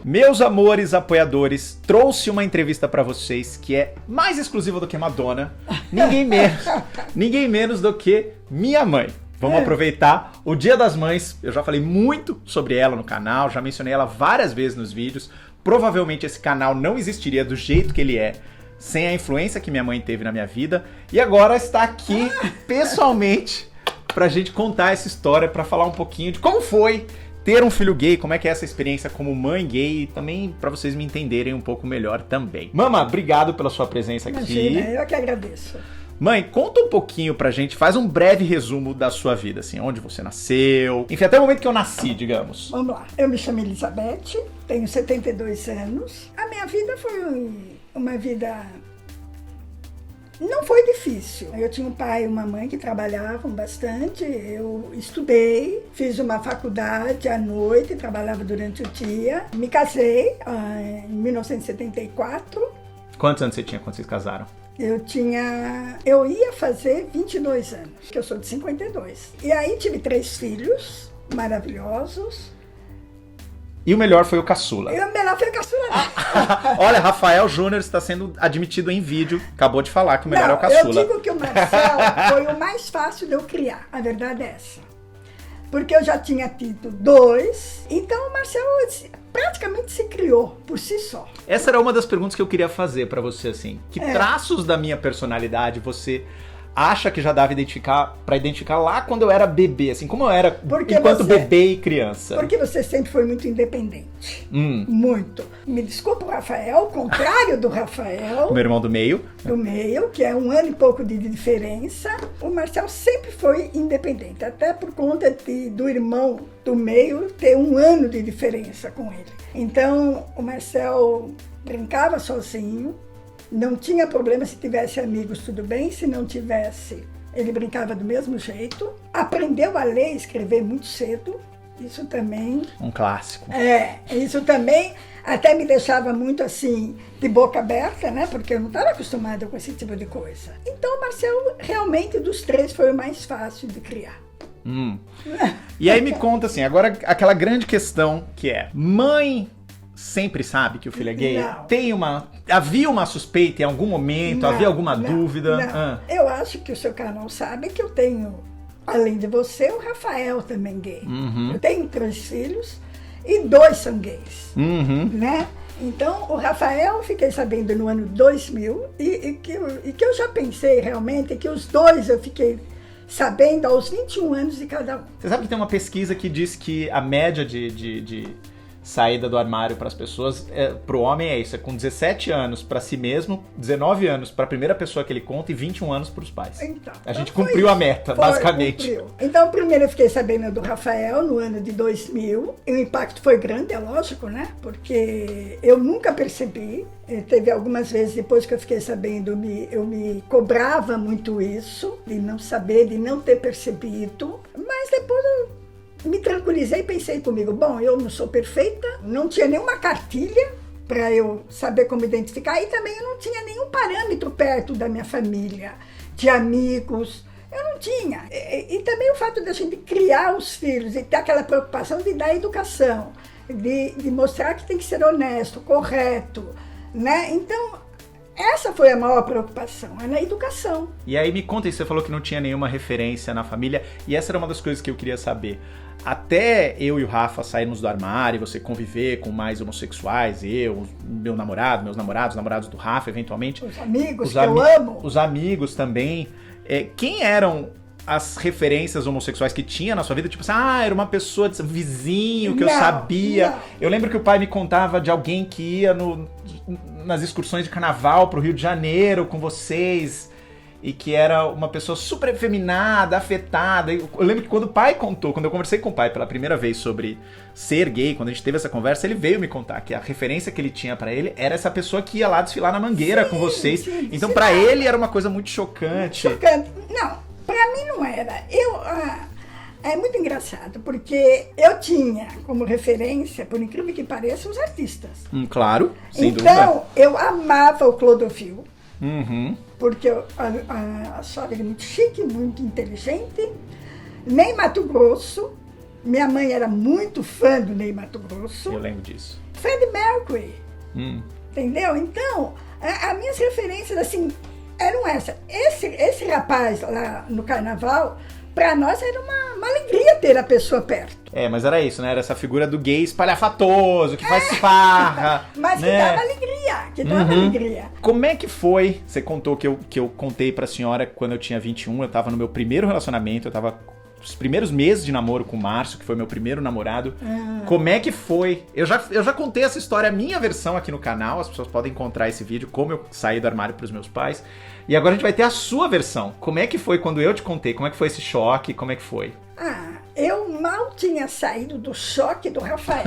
Meus amores apoiadores, trouxe uma entrevista pra vocês que é mais exclusiva do que Madonna. Ninguém menos do que minha mãe. Vamos aproveitar o Dia das Mães. Eu já falei muito sobre ela no canal, já mencionei ela várias vezes nos vídeos. Provavelmente esse canal não existiria do jeito que ele é sem a influência que minha mãe teve na minha vida. E agora está aqui pessoalmente pra gente contar essa história, pra falar um pouquinho de como foi ter um filho gay, como é que é essa experiência como mãe gay, e também pra vocês me entenderem um pouco melhor também. Mama, obrigado pela sua presença aqui. Imagina, eu que agradeço. Mãe, conta um pouquinho pra gente, faz um breve resumo da sua vida, assim, onde você nasceu, enfim, até o momento que eu nasci, digamos. Vamos lá, eu me chamo Elizabeth, tenho 72 anos. A minha vida foi uma vida... Não foi difícil. Eu tinha um pai e uma mãe que trabalhavam bastante. Eu estudei, fiz uma faculdade à noite, trabalhava durante o dia. Me casei em 1974. Quantos anos você tinha quando vocês casaram? Eu ia fazer 22 anos, que eu sou de 52. E aí tive 3 filhos maravilhosos. E o melhor foi o caçula. E o melhor foi o caçula. Olha, Rafael Júnior está sendo admitido em vídeo. Acabou de falar que o melhor é o caçula. Eu digo que o Marcel foi o mais fácil de eu criar. A verdade é essa. Porque eu já tinha tido 2. Então o Marcel praticamente se criou por si só. Essa era uma das perguntas que eu queria fazer pra você, assim. Que traços da minha personalidade você acha que já dava pra identificar lá quando eu era bebê, assim, como eu era enquanto bebê e criança? Porque você sempre foi muito independente. Muito. Me desculpa o Rafael, o contrário do Rafael. Meu irmão do meio. Do meio, que é 1 ano e pouco de diferença. O Marcel sempre foi independente, até por conta do irmão do meio ter 1 ano de diferença com ele. Então, o Marcel brincava sozinho. Não tinha problema se tivesse amigos, tudo bem. Se não tivesse, ele brincava do mesmo jeito. Aprendeu a ler e escrever muito cedo. Isso também... Um clássico. Isso também até me deixava muito assim, de boca aberta, né? Porque eu não estava acostumada com esse tipo de coisa. Então o Marcelo, realmente, dos 3, foi o mais fácil de criar. E aí me conta assim, agora aquela grande questão que é... Mãe sempre sabe que o filho é gay? Não. Havia uma suspeita em algum momento? Havia alguma dúvida? Não. Eu acho que o seu canal sabe que eu tenho, além de você, o Rafael também gay. Eu tenho 3 filhos e 2 são gays, né? Então, o Rafael, fiquei sabendo no ano 2000 e que eu já pensei realmente que os 2 eu fiquei sabendo aos 21 anos de cada um. Você sabe que tem uma pesquisa que diz que a média de saída do armário para as pessoas, pro homem é isso, é com 17 anos para si mesmo, 19 anos para a primeira pessoa que ele conta e 21 anos para os pais. Então, a gente cumpriu a meta, basicamente. Cumpriu. Então, primeiro eu fiquei sabendo do Rafael no ano de 2000, e o impacto foi grande, é lógico, né? Porque eu nunca percebi, teve algumas vezes depois que eu fiquei sabendo, eu me cobrava muito isso, de não saber, de não ter percebido, mas depois eu me tranquilizei e pensei comigo, bom, eu não sou perfeita, não tinha nenhuma cartilha para eu saber como identificar e também eu não tinha nenhum parâmetro perto da minha família, de amigos, eu não tinha. E também o fato de a gente criar os filhos e ter aquela preocupação de dar educação, de mostrar que tem que ser honesto, correto, né? Então, essa foi a maior preocupação, é na educação. E aí me conta, você falou que não tinha nenhuma referência na família, e essa era uma das coisas que eu queria saber. Até eu e o Rafa sairmos do armário, você conviver com mais homossexuais, meu namorado, meus namorados, os namorados do Rafa, eventualmente. Os amigos que eu amo. Os amigos também. Quem eram as referências homossexuais que tinha na sua vida? Tipo assim, era uma pessoa, vizinho, que eu sabia. Não. Eu lembro que o pai me contava de alguém que ia nas excursões de carnaval pro Rio de Janeiro com vocês, e que era uma pessoa super efeminada, afetada. Eu lembro que quando o pai contou, quando eu conversei com o pai pela primeira vez sobre ser gay, quando a gente teve essa conversa, ele veio me contar que a referência que ele tinha pra ele era essa pessoa que ia lá desfilar na Mangueira com vocês. Sim, então pra ele era uma coisa muito chocante. Não, pra mim não era. É muito engraçado, porque eu tinha como referência, por incrível que pareça, os artistas. Claro, sem dúvida. Então, eu amava o Clodovil. Porque eu achava ele muito chique, muito inteligente. Ney Matogrosso, minha mãe era muito fã do Ney Matogrosso. Eu lembro disso. Freddie Mercury. Entendeu? Então, as minhas referências, assim, eram essas. Esse rapaz lá no carnaval, pra nós era uma alegria ter a pessoa perto. Mas era isso, né? Era essa figura do gay espalhafatoso, que faz farra. Mas né? que dava alegria. Como é que foi? Você contou que eu contei pra senhora quando eu tinha 21, eu tava no meu primeiro relacionamento, eu tava os primeiros meses de namoro com o Márcio, que foi meu primeiro namorado. Como é que foi? Eu já contei essa história, a minha versão aqui no canal, as pessoas podem encontrar esse vídeo, como eu saí do armário pros meus pais. E agora a gente vai ter a sua versão. Como é que foi quando eu te contei? Como é que foi esse choque? Como é que foi? Eu mal tinha saído do choque do Rafael.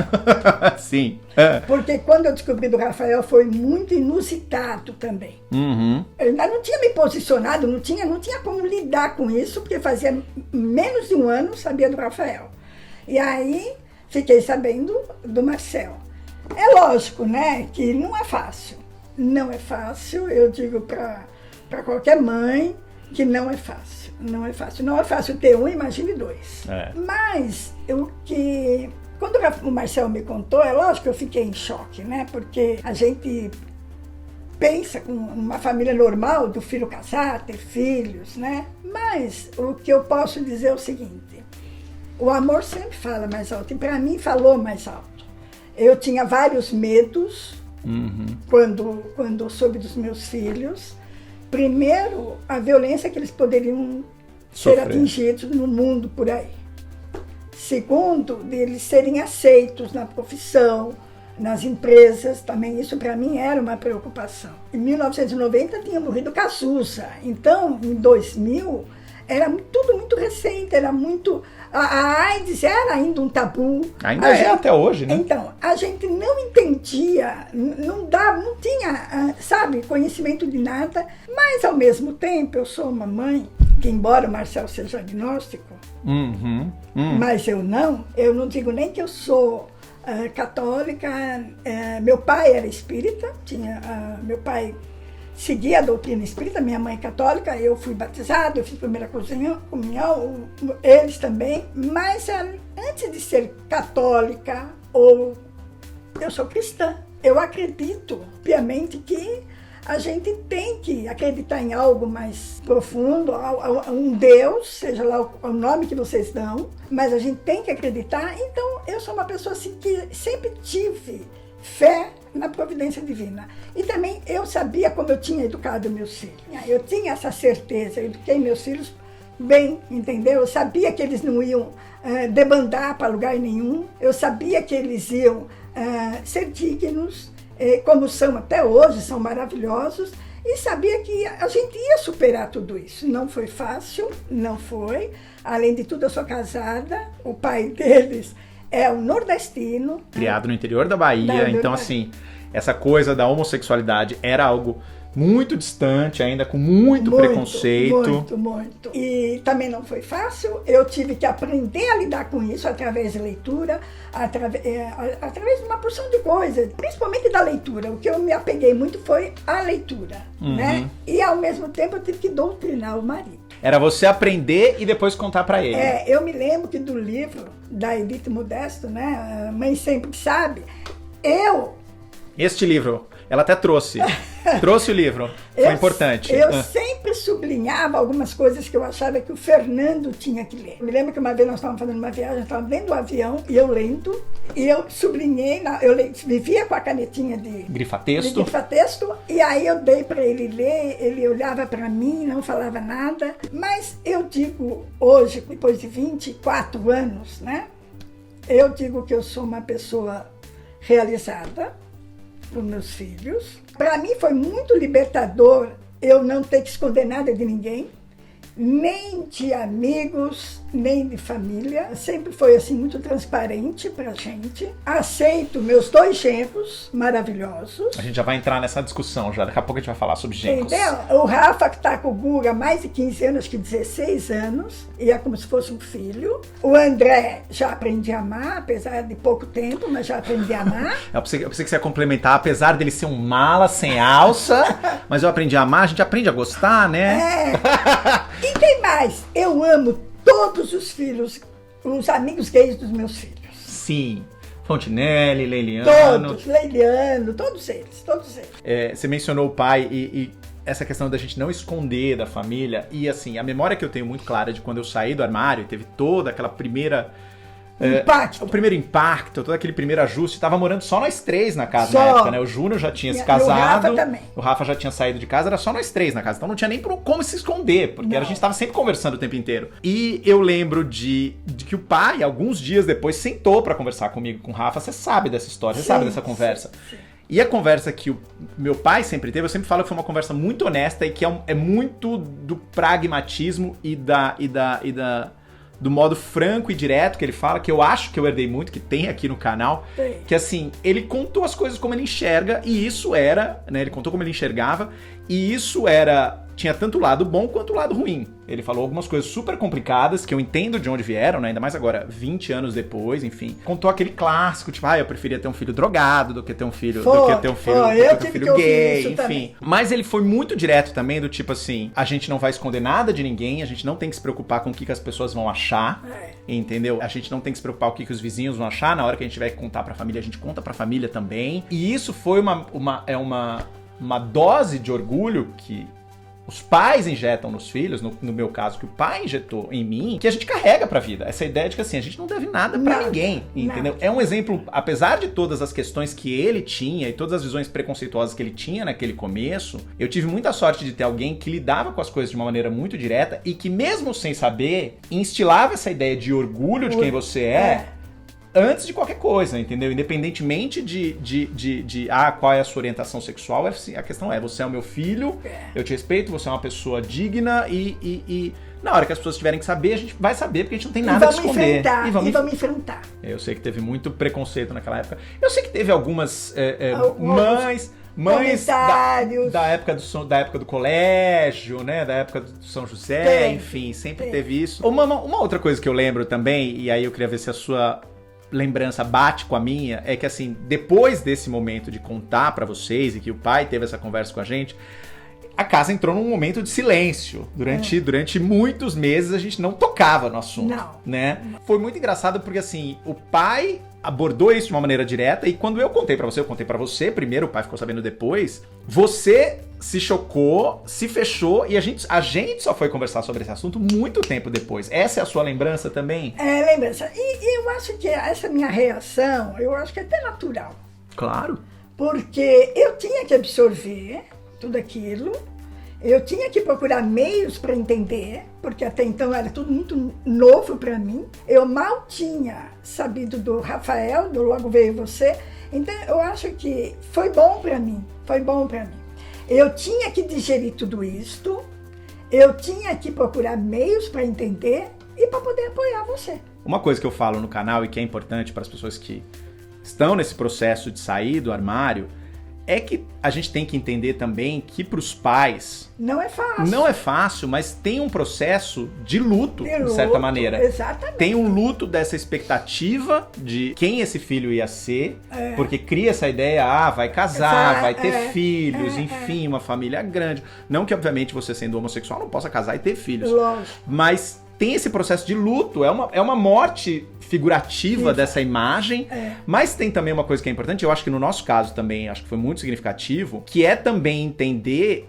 Sim. Porque quando eu descobri do Rafael foi muito inusitado também. Eu ainda não tinha me posicionado, não tinha como lidar com isso, porque fazia menos de um ano sabia do Rafael. E aí fiquei sabendo do Marcel. É lógico, né, que não é fácil. Não é fácil, eu digo para qualquer mãe que não é fácil. Não é fácil. Não é fácil ter um, imagine dois. Mas quando o Marcel me contou, é lógico que eu fiquei em choque, né? Porque a gente pensa com uma família normal, do filho casar, ter filhos, né? Mas o que eu posso dizer é o seguinte: o amor sempre fala mais alto, e para mim falou mais alto. Eu tinha vários medos quando soube dos meus filhos. Primeiro, a violência que eles poderiam ser atingidos no mundo por aí. Segundo, deles serem aceitos na profissão, nas empresas, também isso para mim era uma preocupação. Em 1990 tinha morrido Cazuza, então em 2000 era tudo muito recente, era muito... A AIDS era ainda um tabu. Ainda é até hoje, né? Então, a gente não entendia, não tinha, sabe, conhecimento de nada, mas ao mesmo tempo eu sou uma mãe, que embora o Marcel seja agnóstico, mas eu não digo nem que eu sou católica, meu pai era espírita, meu pai seguia a doutrina espírita, minha mãe é católica, eu fui batizado, eu fiz primeira comunhão, eles também, mas antes de ser católica, eu sou cristã. Eu acredito piamente que a gente tem que acreditar em algo mais profundo, um Deus, seja lá o nome que vocês dão, mas a gente tem que acreditar. Então, eu sou uma pessoa assim, que sempre tive fé na providência divina. E também eu sabia como eu tinha educado meus filhos. Eu tinha essa certeza, eu eduquei meus filhos bem, entendeu? Eu sabia que eles não iam debandar para lugar nenhum, eu sabia que eles iam ser dignos, como são até hoje, são maravilhosos, e sabia que a gente ia superar tudo isso. Não foi fácil, não foi. Além de tudo, eu sou casada, o pai deles é um nordestino. Criado no interior da Bahia, então assim, essa coisa da homossexualidade era algo muito distante, ainda com muito preconceito. Muito. E também não foi fácil, eu tive que aprender a lidar com isso através de leitura, através de uma porção de coisas, principalmente da leitura. O que eu me apeguei muito foi a leitura, né? E ao mesmo tempo eu tive que doutrinar o marido. Era você aprender e depois contar pra ele. Eu me lembro que do livro da Edith Modesto, né, a Mãe Sempre Sabe, Este livro, ela até trouxe o livro, foi importante. Eu sempre sublinhava algumas coisas que eu achava que o Fernando tinha que ler. Eu me lembro que uma vez nós estávamos fazendo uma viagem, estávamos dentro do avião, e eu lendo, e eu sublinhei, eu vivia com a canetinha de grifa-texto, e aí eu dei para ele ler, ele olhava para mim, não falava nada, mas eu digo hoje, depois de 24 anos, né, eu digo que eu sou uma pessoa realizada para os meus filhos. Para mim foi muito libertador eu não ter que esconder nada de ninguém, nem de amigos, nem de família. Sempre foi assim muito transparente pra gente. Aceito meus 2 genros maravilhosos. A gente já vai entrar nessa discussão já, daqui a pouco a gente vai falar sobre genros. Entendeu? O Rafa, que tá com o Guga há mais de 15 anos, acho que 16 anos, e é como se fosse um filho. O André, já aprendi a amar, apesar de pouco tempo, mas já aprendi a amar. Eu pensei que você ia complementar, apesar dele ser um mala sem alça, mas eu aprendi a amar, a gente aprende a gostar, né? E tem mais, eu amo todos os filhos, os amigos gays dos meus filhos. Sim. Fontinelli, Leiliano. Todos, Leiliano, todos eles. Você mencionou o pai e essa questão da gente não esconder da família. E assim, a memória que eu tenho muito clara de quando eu saí do armário, teve toda aquela primeira... Impacto. O primeiro impacto, todo aquele primeiro ajuste. Tava morando só nós três na casa Só. na época, né? O Júnior já tinha se casado. O Rafa também. O Rafa já tinha saído de casa, era só nós três na casa. Então não tinha nem como se esconder, porque a gente tava sempre conversando o tempo inteiro. E eu lembro de que o pai, alguns dias depois, sentou pra conversar comigo, com o Rafa. Você sabe dessa história, você sabe dessa conversa. Sim. E a conversa que o meu pai sempre teve, eu sempre falo que foi uma conversa muito honesta e que é muito do pragmatismo e do modo franco e direto que ele fala, que eu acho que eu herdei muito, que tem aqui no canal, que assim, ele contou as coisas como ele enxerga, e isso era, né, ele contou como ele enxergava, e isso tinha tanto o lado bom quanto o lado ruim. Ele falou algumas coisas super complicadas, que eu entendo de onde vieram, né, ainda mais agora, 20 anos depois, enfim. Contou aquele clássico, tipo, eu preferia ter um filho drogado do que ter um filho, gay, enfim. Também. Mas ele foi muito direto também, do tipo assim, a gente não vai esconder nada de ninguém, a gente não tem que se preocupar com o que as pessoas vão achar, entendeu? A gente não tem que se preocupar com o que os vizinhos vão achar, na hora que a gente tiver que contar pra família, a gente conta pra família também. E isso foi uma dose de orgulho que os pais injetam nos filhos, no meu caso, que o pai injetou em mim, que a gente carrega pra vida. Essa ideia de que assim, a gente não deve nada pra ninguém, entendeu? É um exemplo, apesar de todas as questões que ele tinha e todas as visões preconceituosas que ele tinha naquele começo, eu tive muita sorte de ter alguém que lidava com as coisas de uma maneira muito direta e que mesmo sem saber, instilava essa ideia de orgulho de quem você é. Antes de qualquer coisa, entendeu? Independentemente de qual é a sua orientação sexual, a questão é, você é o meu filho, eu te respeito, você é uma pessoa digna e na hora que as pessoas tiverem que saber, a gente vai saber, porque a gente não tem nada a esconder. E vamos enfrentar. Eu sei que teve muito preconceito naquela época. Eu sei que teve algumas mães da época do colégio, né? Da época do São José, enfim, sempre teve isso. Uma outra coisa que eu lembro também, e aí eu queria ver se a sua lembrança bate com a minha, é que assim, depois desse momento de contar pra vocês e que o pai teve essa conversa com a gente, a casa entrou num momento de silêncio. Durante muitos meses a gente não tocava no assunto, né? Foi muito engraçado porque assim, o pai abordou isso de uma maneira direta e quando eu contei pra você primeiro, o pai ficou sabendo depois, você se chocou, se fechou e a gente só foi conversar sobre esse assunto muito tempo depois. Essa é a sua lembrança também? É, lembrança. E eu acho que essa minha reação, eu acho que é até natural. Claro. Porque eu tinha que absorver tudo aquilo, eu tinha que procurar meios para entender, porque até então era tudo muito novo para mim. Eu mal tinha sabido do Rafael, do Logo Veio Você, então eu acho que foi bom para mim. Eu tinha que digerir tudo isto, eu tinha que procurar meios para entender e para poder apoiar você. Uma coisa que eu falo no canal e que é importante para as pessoas que estão nesse processo de sair do armário é que a gente tem que entender também que para os pais... Não é fácil. Não é fácil, mas tem um processo de luto, de certa maneira. Exatamente. Tem um luto dessa expectativa de quem esse filho ia ser, porque cria essa ideia, vai casar, vai ter filhos, enfim, uma família grande. Não que, obviamente, você sendo homossexual não possa casar e ter filhos. Lógico. Mas tem esse processo de luto, é uma morte figurativa dessa imagem, mas tem também uma coisa que é importante, eu acho que no nosso caso também, acho que foi muito significativo, que é também entender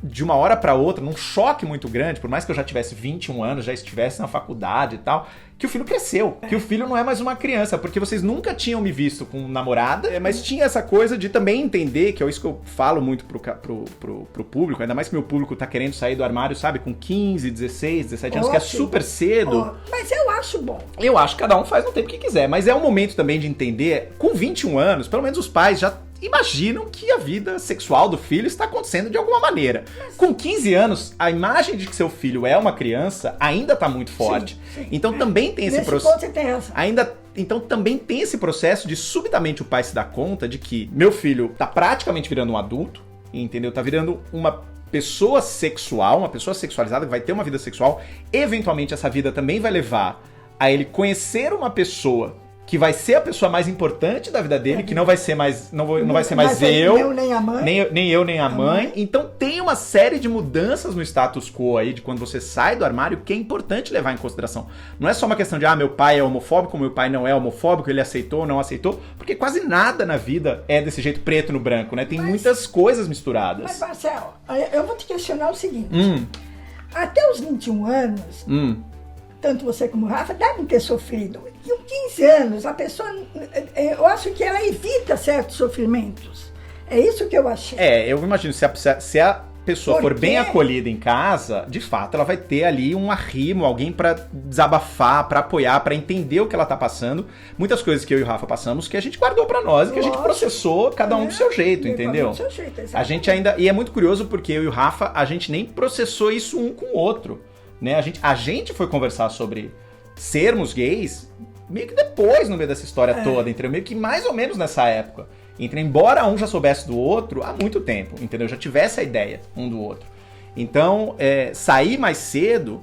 de uma hora para outra, num choque muito grande, por mais que eu já tivesse 21 anos, já estivesse na faculdade e tal, que o filho cresceu, que o filho não é mais uma criança, porque vocês nunca tinham me visto com namorada, mas tinha essa coisa de também entender, que é isso que eu falo muito pro público, ainda mais que meu público tá querendo sair do armário, sabe, com 15, 16, 17 anos, que é super cedo. Mas eu acho bom. Eu acho que cada um faz no tempo que quiser, mas é um momento também de entender, com 21 anos, pelo menos os pais já imaginam que a vida sexual do filho está acontecendo de alguma maneira. Com 15 anos, a imagem de que seu filho é uma criança ainda está muito forte. Sim. Então também tem esse processo. Então também tem esse processo de subitamente o pai se dar conta de que meu filho está praticamente virando um adulto, entendeu? Tá virando uma pessoa sexual, uma pessoa sexualizada que vai ter uma vida sexual. Eventualmente essa vida também vai levar a ele conhecer uma pessoa que vai ser a pessoa mais importante da vida dele, que não vai ser mais, não vai ser mais eu, nem a mãe. Nem eu, nem a mãe. Então tem uma série de mudanças no status quo aí, de quando você sai do armário, que é importante levar em consideração. Não é só uma questão de, meu pai é homofóbico, meu pai não é homofóbico, ele aceitou ou não aceitou, porque quase nada na vida é desse jeito preto no branco, né? Tem muitas coisas misturadas. Mas, Marcelo, eu vou te questionar o seguinte. Até os 21 anos... tanto você como o Rafa devem ter sofrido. E com 15 anos, a pessoa, eu acho que ela evita certos sofrimentos. É isso que eu achei. Eu imagino, se a pessoa for bem acolhida em casa, de fato, ela vai ter ali um arrimo, alguém pra desabafar, pra apoiar, pra entender o que ela tá passando. Muitas coisas que eu e o Rafa passamos que a gente guardou pra nós, que a gente processou, cada um do seu jeito, entendeu? Do seu jeito, exatamente. A gente ainda... E é muito curioso porque eu e o Rafa, a gente nem processou isso um com o outro. Né? A gente foi conversar sobre sermos gays meio que depois, no meio dessa história toda, entendeu? Meio que mais ou menos nessa época. Embora um já soubesse do outro há muito tempo, entendeu? Já tivesse a ideia um do outro. Então, sair mais cedo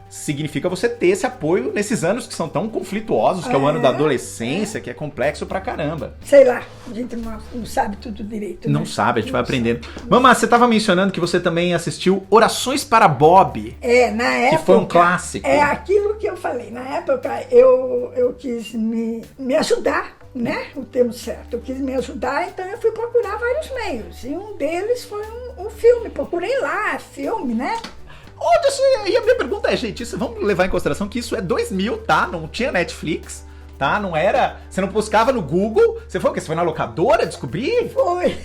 significa você ter esse apoio nesses anos que são tão conflituosos, que é o ano da adolescência, que é complexo pra caramba. Sei lá, a gente não sabe tudo direito. Não sabe, a gente vai aprendendo. Mamãe, você estava mencionando que você também assistiu Orações para Bob. Na época... Que foi um clássico. É aquilo que eu falei. Na época, eu quis me ajudar, né? O termo certo. Eu quis me ajudar, então eu fui procurar vários meios. E um deles foi um filme. Procurei lá, filme, né? E a minha pergunta é, gente, vamos levar em consideração que isso é 2000, tá? Não tinha Netflix, tá? Não era... Você não buscava no Google. Você foi o quê? Você foi na locadora descobrir? Foi.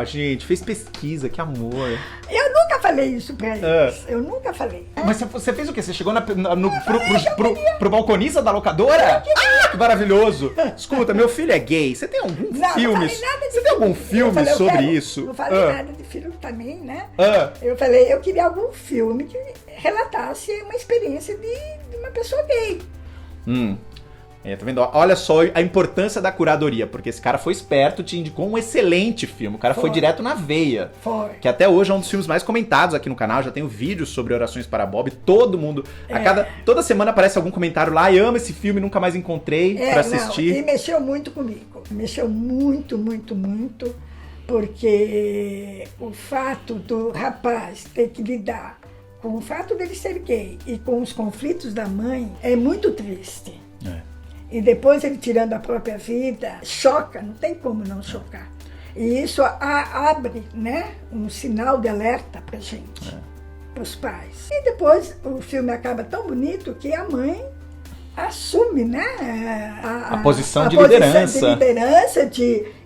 Gente, fez pesquisa, que amor. Eu nunca falei isso pra eles. Eu nunca falei. Mas você fez o quê? Você chegou pro balconista da locadora? Que maravilhoso. Escuta, meu filho é gay. Você tem algum filme? Você tem algum filme sobre isso? Não falei nada de filme também, né? Eu falei, eu queria algum filme que relatasse uma experiência de uma pessoa gay. Tá vendo? Olha só a importância da curadoria, porque esse cara foi esperto, te indicou um excelente filme. O cara foi direto na veia. Que até hoje é um dos filmes mais comentados aqui no canal. Já tenho vídeos sobre Orações para Bob. Todo mundo, toda semana aparece algum comentário lá. Amo esse filme, nunca mais encontrei pra assistir. E mexeu muito comigo. Mexeu muito, muito, muito. Porque o fato do rapaz ter que lidar com o fato dele ser gay e com os conflitos da mãe é muito triste. E depois ele tirando a própria vida, choca, não tem como não chocar. E isso abre, né, um sinal de alerta pra gente, pros pais. E depois o filme acaba tão bonito que a mãe assume, né, a posição de liderança.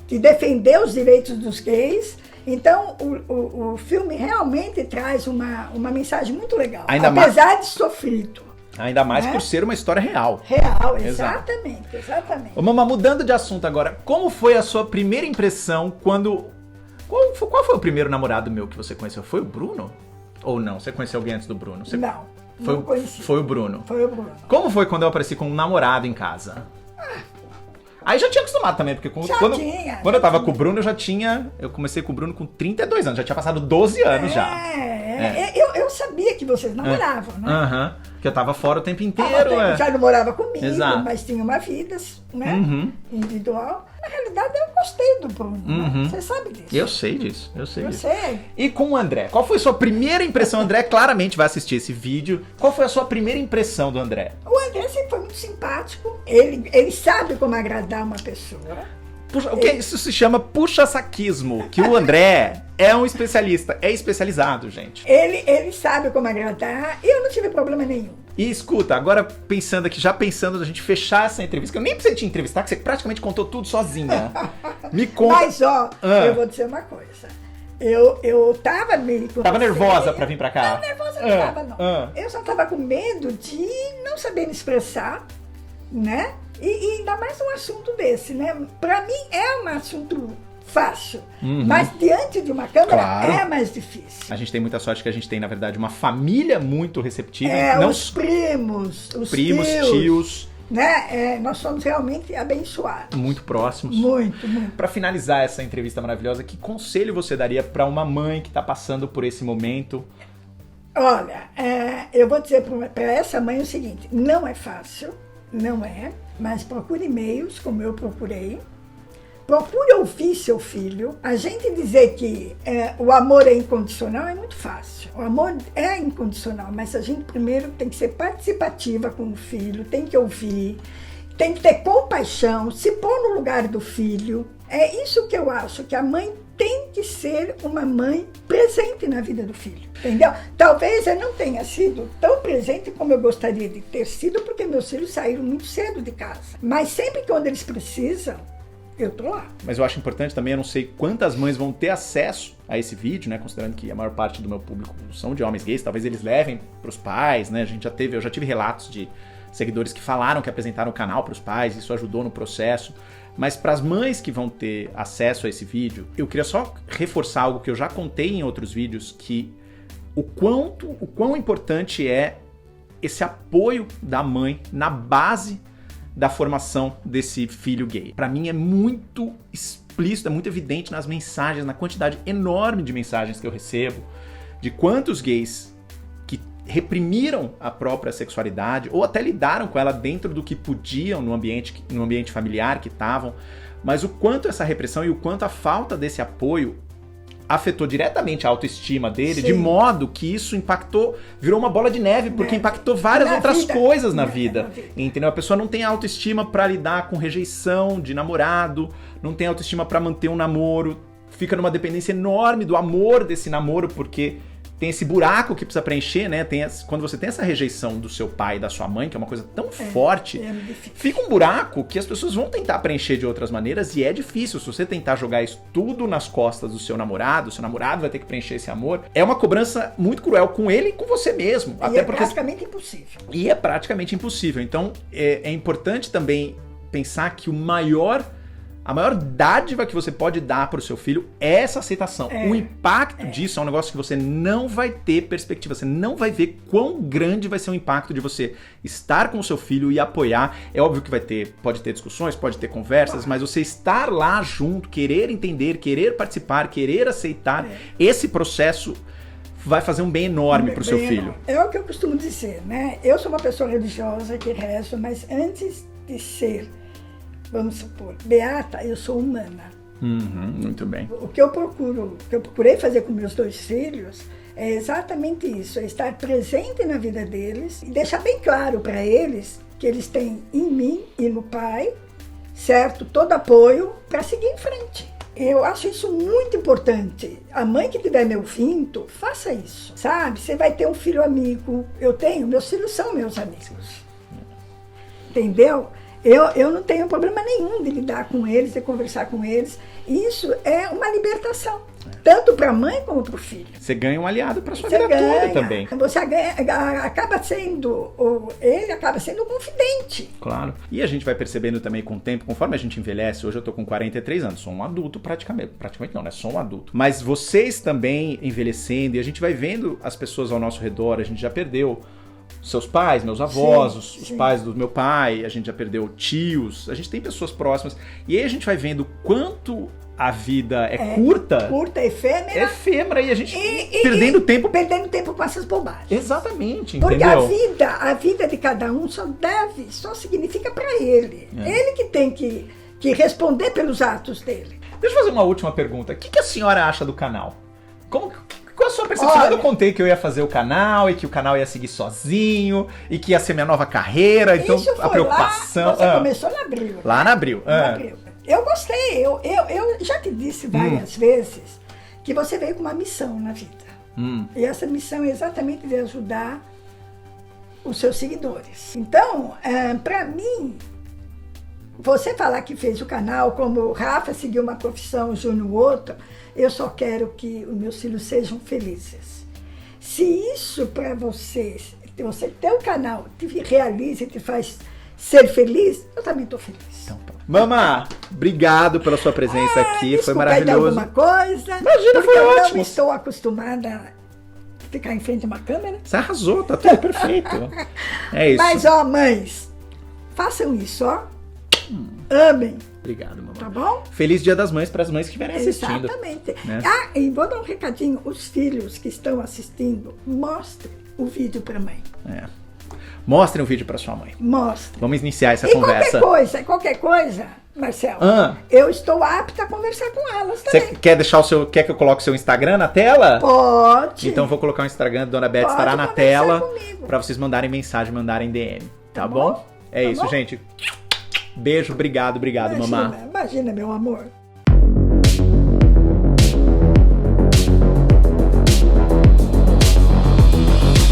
De defender os direitos dos gays. Então o filme realmente traz uma mensagem muito legal, apesar de sofrido. Ainda mais por ser uma história real. Real, exatamente. Ô, Mamãe, mudando de assunto agora, como foi a sua primeira impressão quando... Qual foi o primeiro namorado meu que você conheceu? Foi o Bruno? Ou não? Você conheceu alguém antes do Bruno? Não conheci. Foi o Bruno. Foi o Bruno. Como foi quando eu apareci com um namorado em casa? Aí já tinha acostumado também, porque quando eu tava com o Bruno, eu comecei com o Bruno com 32 anos, já tinha passado 12 anos já. Eu sabia que vocês namoravam, né? Que eu tava fora o tempo inteiro. Já não morava comigo, Exato. mas tinha uma vida, né? Individual. Na realidade, eu gostei do Bruno, né? Você sabe disso. Eu sei disso, eu sei. Sei. E com o André? Qual foi a sua primeira impressão? O André claramente vai assistir esse vídeo. Qual foi a sua primeira impressão do André? O André sempre foi muito simpático. Ele sabe como agradar uma pessoa. Isso se chama puxa-saquismo, que o André é um especialista, é especializado, gente. Ele sabe como agradar e eu não tive problema nenhum. E escuta, agora já pensando da gente fechar essa entrevista, que eu nem precisei te entrevistar, que você praticamente contou tudo sozinha. Me conta. Mas eu vou dizer uma coisa. Eu tava meio... Tava nervosa pra vir pra cá? Não, nervosa não tava, não. Eu só tava com medo de não saber me expressar, né? E ainda mais um assunto desse, né? Pra mim é um assunto fácil, mas diante de uma câmera é mais difícil. A gente tem muita sorte que a gente tem, na verdade, uma família muito receptiva. Os primos, tios. Né? Nós somos realmente abençoados. Muito próximos. Muito. Pra finalizar essa entrevista maravilhosa, que conselho você daria pra uma mãe que tá passando por esse momento? Olha, eu vou dizer pra essa mãe o seguinte, não é fácil, não é. mas procure meios, como eu procurei. Procure ouvir seu filho. A gente dizer que o amor é incondicional é muito fácil. O amor é incondicional, mas a gente primeiro tem que ser participativa com o filho, tem que ouvir, tem que ter compaixão, se pôr no lugar do filho. É isso que eu acho, que a mãe tem que ser uma mãe presente na vida do filho, entendeu? Talvez eu não tenha sido tão presente como eu gostaria de ter sido, porque meus filhos saíram muito cedo de casa. Mas sempre que quando eles precisam, eu tô lá. Mas eu acho importante também, eu não sei quantas mães vão ter acesso a esse vídeo, né? Considerando que a maior parte do meu público são de homens gays, talvez eles levem pros pais, né? Eu já tive relatos de seguidores que falaram que apresentaram o canal pros pais, isso ajudou no processo. Mas para as mães que vão ter acesso a esse vídeo, eu queria só reforçar algo que eu já contei em outros vídeos, que o quão importante é esse apoio da mãe na base da formação desse filho gay. Para mim é muito explícito, é muito evidente nas mensagens, na quantidade enorme de mensagens que eu recebo, de quantos gays que reprimiram a própria sexualidade ou até lidaram com ela dentro do que podiam no ambiente familiar que estavam, mas o quanto essa repressão e o quanto a falta desse apoio afetou diretamente a autoestima dele, de modo que isso virou uma bola de neve, porque impactou várias outras coisas na vida. Entendeu? A pessoa não tem autoestima pra lidar com rejeição de namorado, não tem autoestima pra manter um namoro, fica numa dependência enorme do amor desse namoro, porque tem esse buraco que precisa preencher, né? Quando você tem essa rejeição do seu pai e da sua mãe, que é uma coisa tão forte, fica um buraco que as pessoas vão tentar preencher de outras maneiras e é difícil. Se você tentar jogar isso tudo nas costas do seu namorado vai ter que preencher esse amor. É uma cobrança muito cruel com ele e com você mesmo. E praticamente impossível. E é praticamente impossível. Então, é importante também pensar que a maior dádiva que você pode dar para o seu filho é essa aceitação. O impacto disso é um negócio que você não vai ter perspectiva, você não vai ver quão grande vai ser o impacto de você estar com o seu filho e apoiar. É óbvio que pode ter discussões, pode ter conversas, mas você estar lá junto, querer entender, querer participar, querer aceitar, esse processo vai fazer um bem enorme para o seu filho. É o que eu costumo dizer, né? Eu sou uma pessoa religiosa que rezo, mas antes de ser, vamos supor, beata, eu sou humana. Muito bem. O que eu procurei fazer com meus 2 filhos é exatamente isso, é estar presente na vida deles e deixar bem claro para eles que eles têm em mim e no pai, certo, todo apoio para seguir em frente. Eu acho isso muito importante. A mãe que tiver meu finto, faça isso, sabe? Você vai ter um filho amigo. Meus filhos são meus amigos. Entendeu? Eu não tenho problema nenhum de lidar com eles, de conversar com eles. Isso é uma libertação, tanto para a mãe como para o filho. Você ganha um aliado para sua vida toda também. Você acaba sendo um confidente. Claro. E a gente vai percebendo também com o tempo, conforme a gente envelhece. Hoje eu tô com 43 anos, sou um adulto praticamente não, né? Sou um adulto. Mas vocês também envelhecendo, e a gente vai vendo as pessoas ao nosso redor, a gente já perdeu seus pais, meus avós, os pais do meu pai, a gente já perdeu tios, a gente tem pessoas próximas, e aí a gente vai vendo quanto a vida é curta, efêmera, e a gente perdendo tempo com essas bobagens. Exatamente, porque entendeu? a vida de cada um só significa para ele. Ele que tem que responder pelos atos dele. Deixa eu fazer uma última pergunta. O que a senhora acha do canal? Qual a sua percepção? Olha, eu contei que eu ia fazer o canal e que o canal ia seguir sozinho e que ia ser minha nova carreira, então a preocupação... Você começou em abril. Lá em abril. Eu gostei, eu já te disse várias vezes que você veio com uma missão na vida. E essa missão é exatamente de ajudar os seus seguidores. Então, para mim, você falar que fez o canal, como o Rafa seguiu uma profissão, o Júnior outra, eu só quero que os meus filhos sejam felizes. Se isso para você ter um canal te realiza e te faz ser feliz, eu também estou feliz. Então, Mama, obrigado pela sua presença aqui, foi maravilhoso. Alguma coisa, imagina, foi ótimo. Eu não estou acostumada a ficar em frente a uma câmera. Você arrasou, tá tudo perfeito. É isso. Mas, mães, façam isso, amem. Obrigado, mamãe. Tá bom? Feliz Dia das Mães para as mães que estiverem assistindo. Exatamente. Né? E vou dar um recadinho. Os filhos que estão assistindo, mostre o vídeo para a mãe. Mostrem o vídeo pra sua mãe. Mostra. Vamos iniciar essa E conversa. qualquer coisa, Marcelo, Ah. eu estou apta a conversar com elas Você também. quer que eu coloque o seu Instagram na tela? Pode. Então vou colocar o Instagram da Dona Beth, Pode estará na conversar tela comigo. pra vocês mandarem mensagem, mandarem DM, tá Tá bom? bom? É Tá isso, bom? gente. Beijo, obrigado, mamá. Imagina, meu amor.